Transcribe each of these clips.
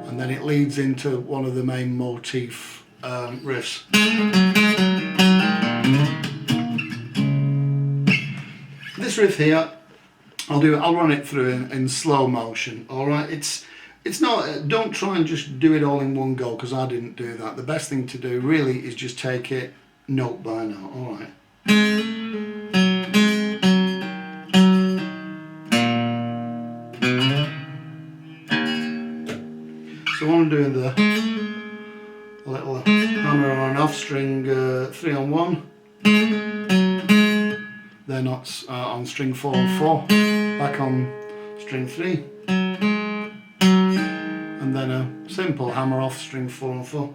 and then it leads into one of the main motif riffs. This riff here, I'll run it through in slow motion. All right, it's not. Don't try and just do it all in one go, because I didn't do that. The best thing to do really is just take it note by note. All right. So I'm doing the little hammer on and off string 3 on 1. Then on string 4 and 4, back on string 3, and then a simple hammer off string 4 and 4.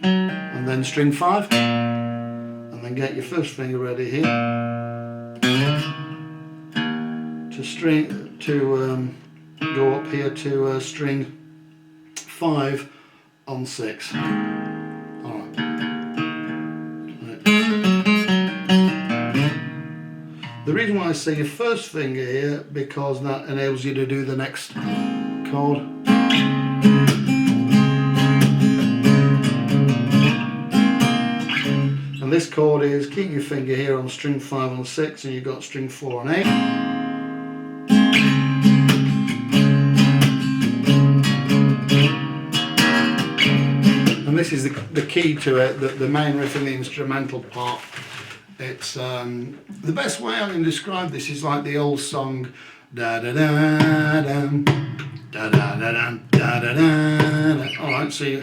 And then string 5, and then get your first finger ready here to go up here to string 5 on 6. Alright. The reason why I say your first finger here, because that enables you to do the next chord. And this chord is, keep your finger here on string 5 on 6, and you've got string 4 on 8. And this is the key to it, the main riff in the instrumental part. It's the best way I can describe this is like the old song da da da dum, da da da dum, da da da. All right, so you,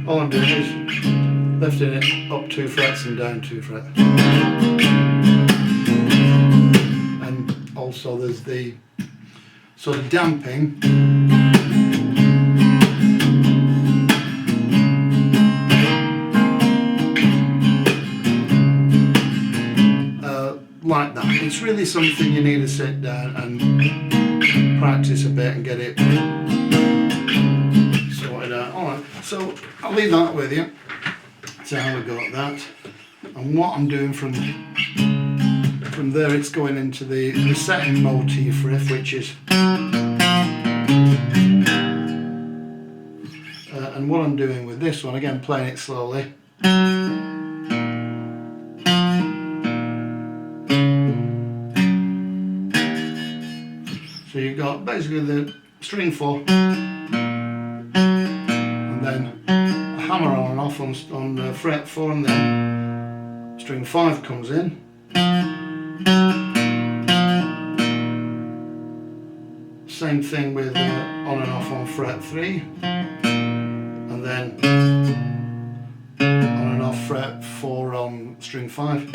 all I'm doing is lifting it up 2 frets and down 2 frets. Also there's the sort of damping. Like that. It's really something you need to sit down and practice a bit and get it sorted out. Alright, so I'll leave that with you. That's how we got that. And what I'm doing from there, it's going into the setting motif riff, which is and what I'm doing with this one, again playing it slowly, so you've got basically the string 4 and then a hammer on and off on fret 4, and then string 5 comes in. Same thing with on and off on fret 3, and then on and off fret 4 on string 5.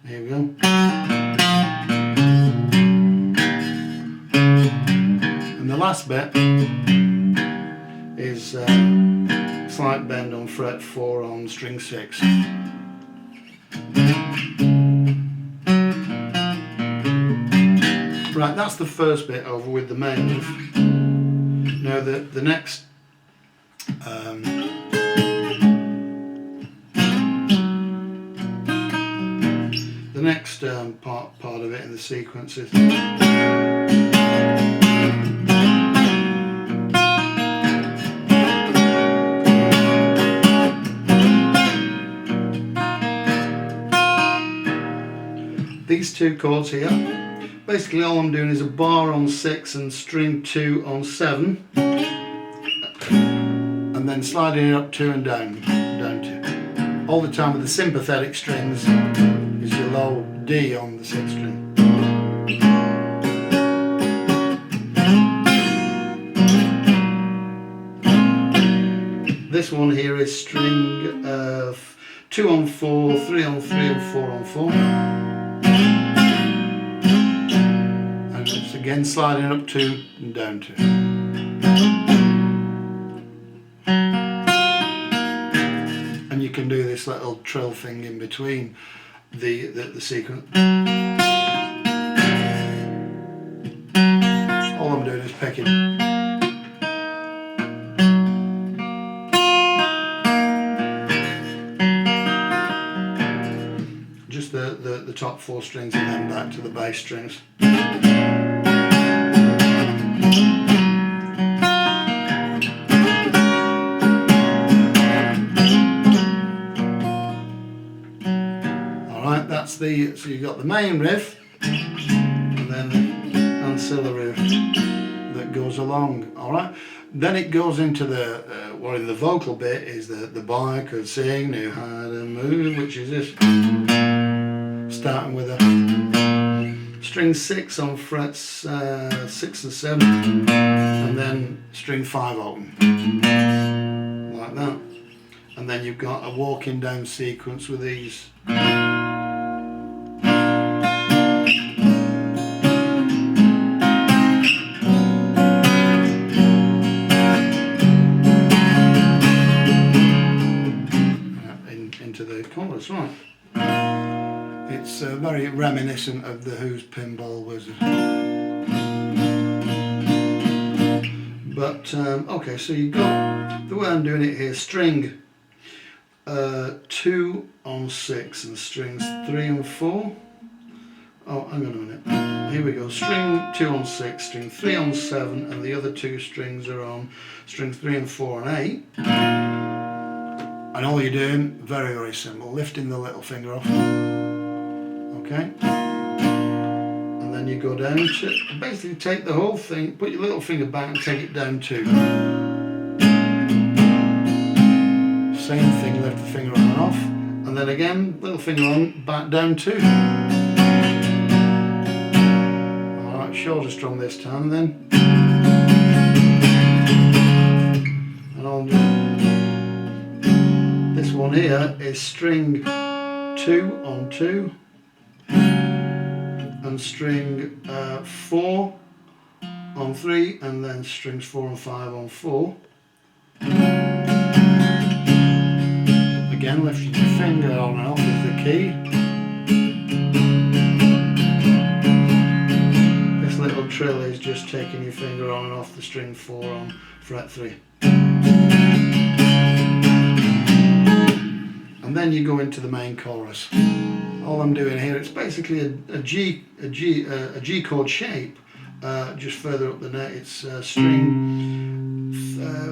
Here we go. And the last bit is slight bend on fret 4 on string 6. Right, that's the first bit over with the main riff. Now the next part of it in the sequence is these 2 chords here. Basically all I'm doing is a bar on 6 and string 2 on 7, and then sliding it up 2 and down 2. All the time with the sympathetic strings is your low D on the 6th string. This one here is string 2 on 4, 3 on 3 and 4 on 4. Again sliding up 2 and down 2. And you can do this little trill thing in between the sequence. All picking. Just the top 4 strings and then back to the bass strings. Alright, that's so you've got the main riff and then the ancillary that goes along. Alright, then it goes into the the vocal bit is the boy could sing, knew how to move, which is this, starting with a string 6 on frets 6 and 7 and then string 5 open like that, and then you've got a walking down sequence with these. Into the chorus, right? It's very reminiscent of the Who's Pinball Wizard. But okay, so you've got the way I'm doing it here: string 2 on 6 and strings 3 and 4. Oh, hang on a minute. Here we go. String 2 on 6, string 3 on 7, and the other 2 strings are on strings 3 and 4 and 8. And all you're doing, very, very simple, lifting the little finger off. Okay? And then you go down to, basically take the whole thing, put your little finger back and take it down 2. Same thing, lift the finger on and off. And then again, little finger on, back down 2. Alright, shoulder strum this time then. And I'll do this one here is string 2 on 2 and string 4 on 3 and then strings 4 and 5 on 4. Again, lifting your finger on and off is the key. This little trill is just taking your finger on and off the string 4 on fret 3. And then you go into the main chorus. All I'm doing here, it's basically a G chord shape, just further up the neck. It's string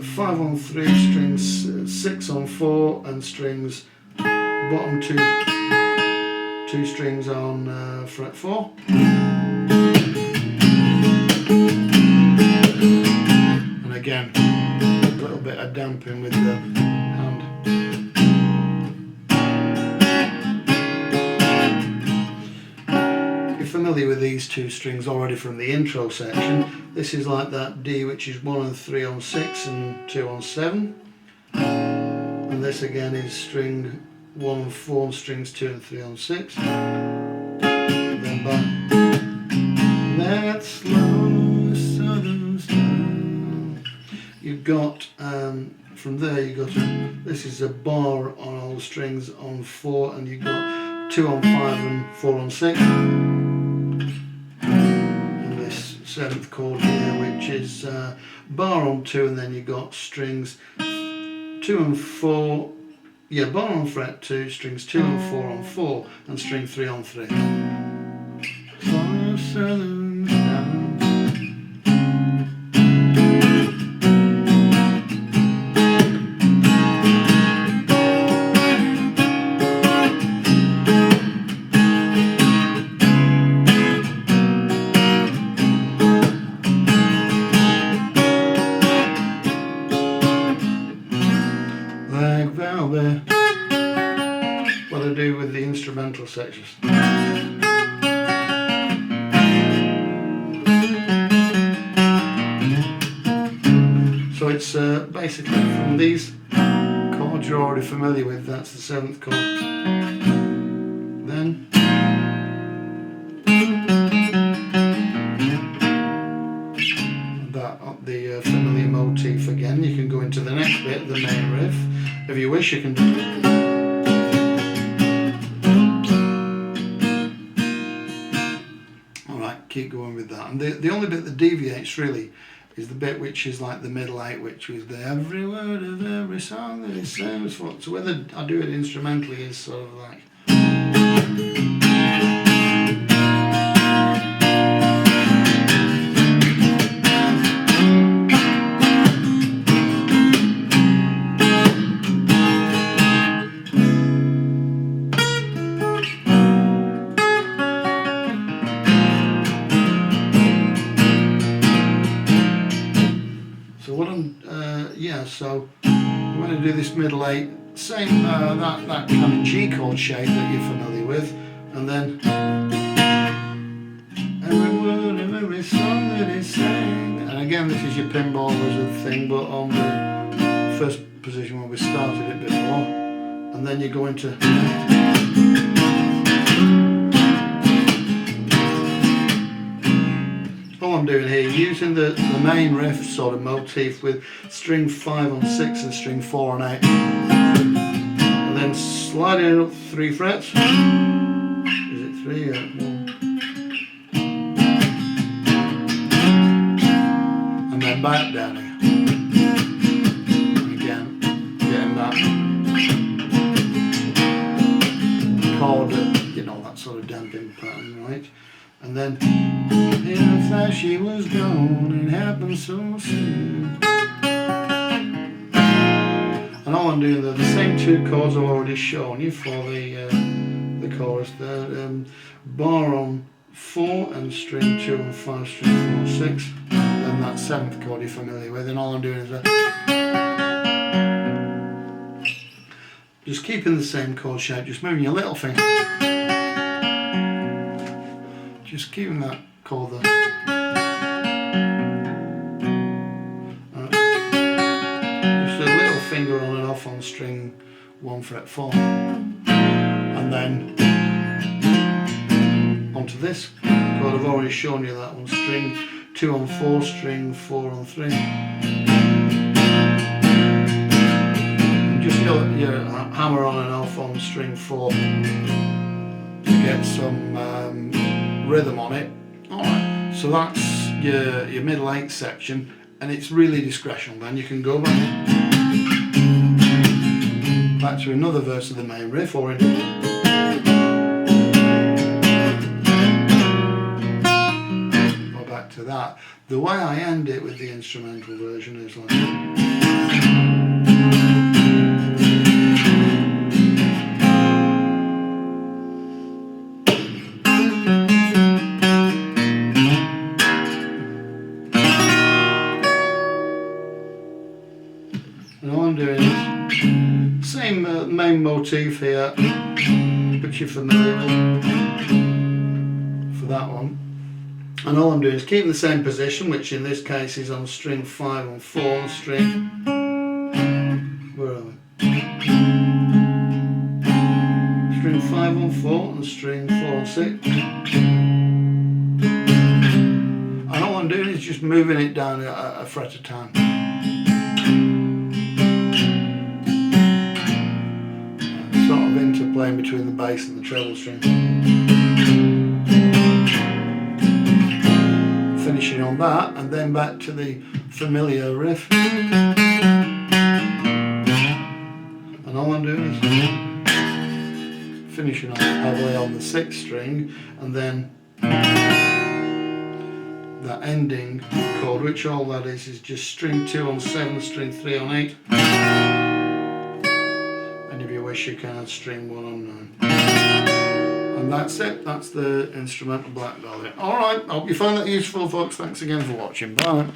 5 on 3, strings 6 on 4, and strings bottom 2 strings on fret 4. And again, a little bit of damping with the hand. Familiar with these 2 strings already from the intro section. This is like that D, which is 1 and 3 on 6 and 2 on 7, and this again is string 1 and 4 and strings 2 and 3 on 6. Then back. That slow southern style. You've got from there you got this is a bar on all the strings on 4, and you've got 2 on 5 and 4 on 6. 7th chord here, which is bar on 2, and then you've got strings 2 and 4, bar on fret 2, strings 2 and 4 on 4, and string 3 on 3. What I do with the instrumental sections. So it's basically from these chords you're already familiar with. That's the 7th chord. Then that the familiar motif again. You can go into the next bit, the main riff. If you wish, you can do it. Alright, keep going with that. And the only bit that deviates really is the bit which is like the middle 8, which is the every word of every song that it sings for. So whether I do it instrumentally is sort of like. So what so I'm going to do this middle 8, same that kind of G chord shape that you're familiar with, and then every word of every song that it sang. And again, this is your pinball wizard thing, but on the first position when we started it before, and then you go into. All I'm doing here, using the main riff sort of motif with string 5 on 6 and string 4 on 8, and then sliding it up 3 frets. Is it 3 or 1? And then back down here. And again, getting that chord, that sort of damping pattern, right? And then, in a flash she was gone, it happened so soon. And all I'm doing, they're the same 2 chords I've already shown you for the chorus. The bar on 4 and string 2 and 5, string 4, 6. Then that 7th chord you're familiar with, and all I'm doing is just keeping the same chord shape, just moving your little finger. Just keeping that chord there. Just a little finger on and off on string 1 fret 4. And then onto this chord, I've already shown you that one, string 2 on 4, string 4 on 3. And just your hammer on and off on string 4 to get some rhythm on it. Alright, so that's your middle 8 section, and it's really discretional. Then you can go back to another verse of the main riff, or go back to that. The way I end it with the instrumental version is like. And all I'm doing is same main motif here, which you're familiar with for that one. And all I'm doing is keeping the same position, which in this case is on string 5 on 4, and string. Where are we? String 5 on 4 and string 4 on 6. And all I'm doing is just moving it down a fret at a time. Sort of interplaying between the bass and the treble string. Finishing on that, and then back to the familiar riff. And all I'm doing is finishing off heavily on the 6th string, and then that ending chord, which all that is just string 2 on 7, string 3 on 8. And if you wish, you can add string 1 on 9. And that's it. That's the instrumental Black Dahlia. Alright, I hope you found that useful, folks. Thanks again for watching. Bye.